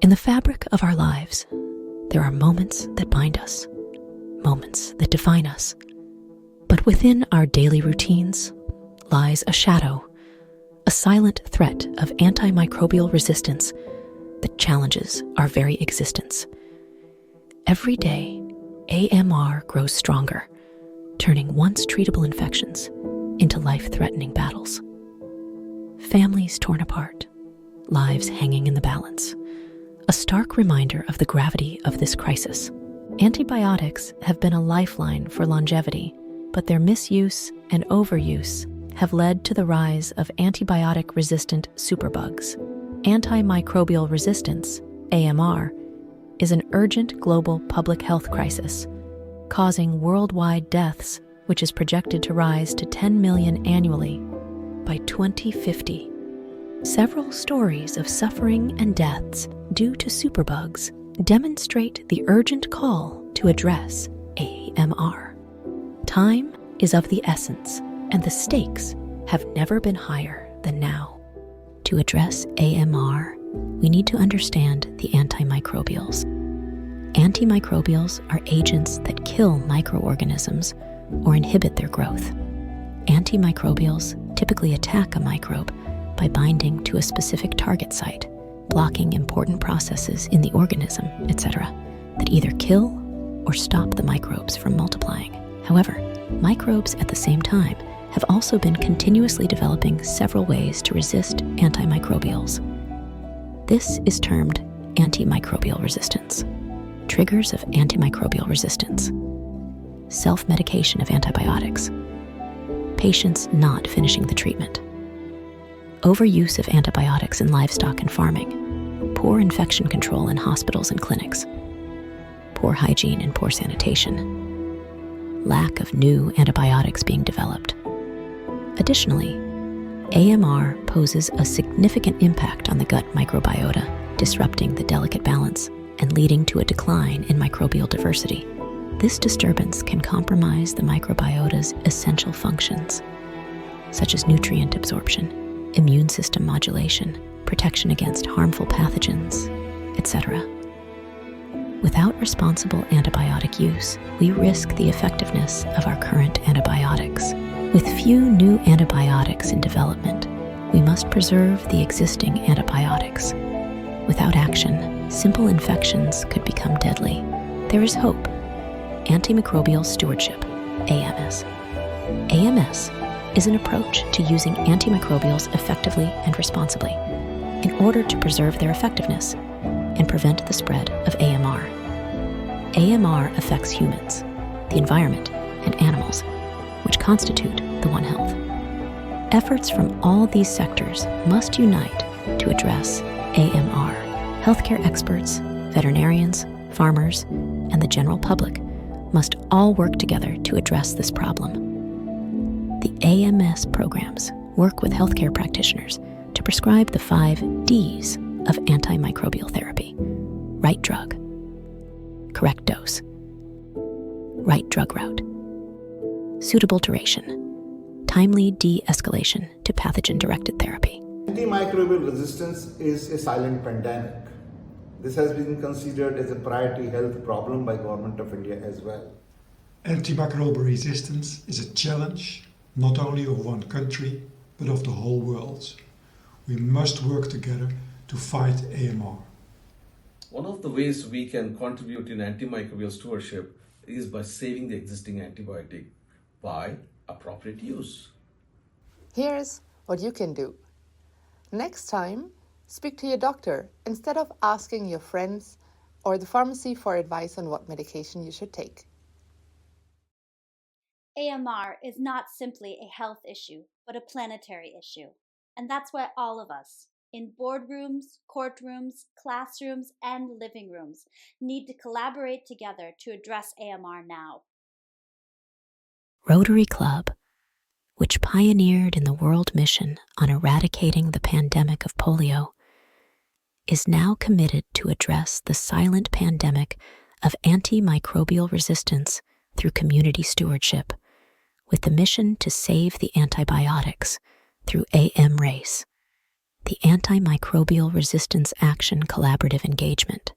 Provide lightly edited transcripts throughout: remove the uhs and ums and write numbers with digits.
In the fabric of our lives, there are moments that bind us, moments that define us. But within our daily routines lies a shadow, a silent threat of antimicrobial resistance that challenges our very existence. Every day, AMR grows stronger, turning once treatable infections into life-threatening battles. Families torn apart, lives hanging in the balance. A stark reminder of the gravity of this crisis. Antibiotics have been a lifeline for longevity, but their misuse and overuse have led to the rise of antibiotic-resistant superbugs. Antimicrobial resistance, AMR, is an urgent global public health crisis, causing worldwide deaths, which is projected to rise to 10 million annually by 2050. Several stories of suffering and deaths due to superbugs demonstrate the urgent call to address AMR. Time is of the essence, and the stakes have never been higher than now. To address AMR, we need to understand the antimicrobials. Antimicrobials are agents that kill microorganisms or inhibit their growth. Antimicrobials typically attack a microbe by binding to a specific target site, blocking important processes in the organism, etc., that either kill or stop the microbes from multiplying. However, microbes at the same time have also been continuously developing several ways to resist antimicrobials. This is termed antimicrobial resistance. Triggers of antimicrobial resistance: self-medication of antibiotics, patients not finishing the treatment, overuse of antibiotics in livestock and farming, poor infection control in hospitals and clinics, poor hygiene and poor sanitation, lack of new antibiotics being developed. Additionally, AMR poses a significant impact on the gut microbiota, disrupting the delicate balance and leading to a decline in microbial diversity. This disturbance can compromise the microbiota's essential functions, such as nutrient absorption, immune system modulation, protection against harmful pathogens, etc. Without responsible antibiotic use, we risk the effectiveness of our current antibiotics. With few new antibiotics in development, we must preserve the existing antibiotics. Without action, simple infections could become deadly. There is hope. Antimicrobial stewardship, AMS. AMS is an approach to using antimicrobials effectively and responsibly in order to preserve their effectiveness and prevent the spread of AMR. AMR affects humans, the environment, and animals, which constitute the One Health. Efforts from all these sectors must unite to address AMR. Healthcare experts, veterinarians, farmers, and the general public must all work together to address this problem. The AMS programs work with healthcare practitioners to prescribe the 5 Ds of antimicrobial therapy: right drug, correct dose, right drug route, suitable duration, timely de-escalation to pathogen-directed therapy. Antimicrobial resistance is a silent pandemic. This has been considered as a priority health problem by Government of India as well. Antimicrobial resistance is a challenge not only of one country, but of the whole world. We must work together to fight AMR. One of the ways we can contribute in antimicrobial stewardship is by saving the existing antibiotic by appropriate use. Here's what you can do. Next time, speak to your doctor instead of asking your friends or the pharmacy for advice on what medication you should take. AMR is not simply a health issue, but a planetary issue. And that's why all of us, in boardrooms, courtrooms, classrooms, and living rooms, need to collaborate together to address AMR now. Rotary Club, which pioneered in the world mission on eradicating the pandemic of polio, is now committed to address the silent pandemic of antimicrobial resistance through community stewardship, with the mission to save the antibiotics through AMRACE, the Antimicrobial Resistance Action Collaborative Engagement.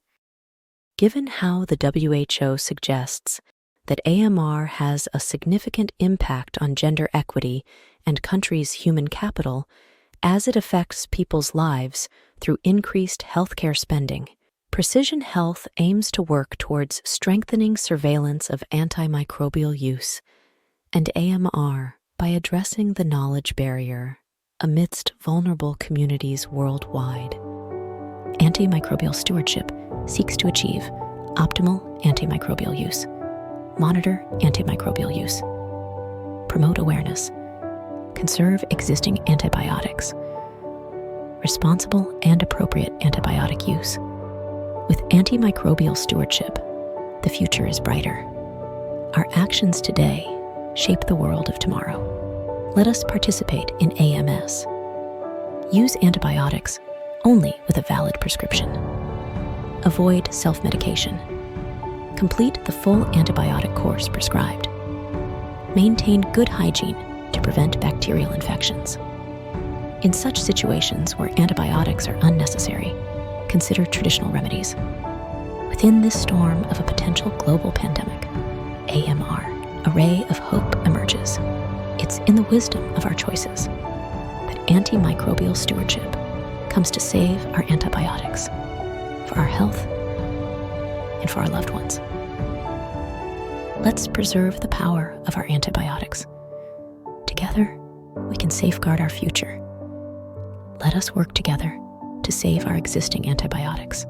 Given how the WHO suggests that AMR has a significant impact on gender equity and countries' human capital as it affects people's lives through increased healthcare spending, Precision Health aims to work towards strengthening surveillance of antimicrobial use and AMR by addressing the knowledge barrier amidst vulnerable communities worldwide. Antimicrobial stewardship seeks to achieve optimal antimicrobial use, monitor antimicrobial use, promote awareness, conserve existing antibiotics, responsible and appropriate antibiotic use. With antimicrobial stewardship, the future is brighter. Our actions today shape the world of tomorrow. Let us participate in AMS. Use antibiotics only with a valid prescription. Avoid self-medication. Complete the full antibiotic course prescribed. Maintain good hygiene to prevent bacterial infections. In such situations where antibiotics are unnecessary, consider traditional remedies. Within this storm of a potential global pandemic, AMR, a ray of hope emerges. It's in the wisdom of our choices that antimicrobial stewardship comes to save our antibiotics for our health and for our loved ones. Let's preserve the power of our antibiotics. Together, we can safeguard our future. Let us work together to save our existing antibiotics.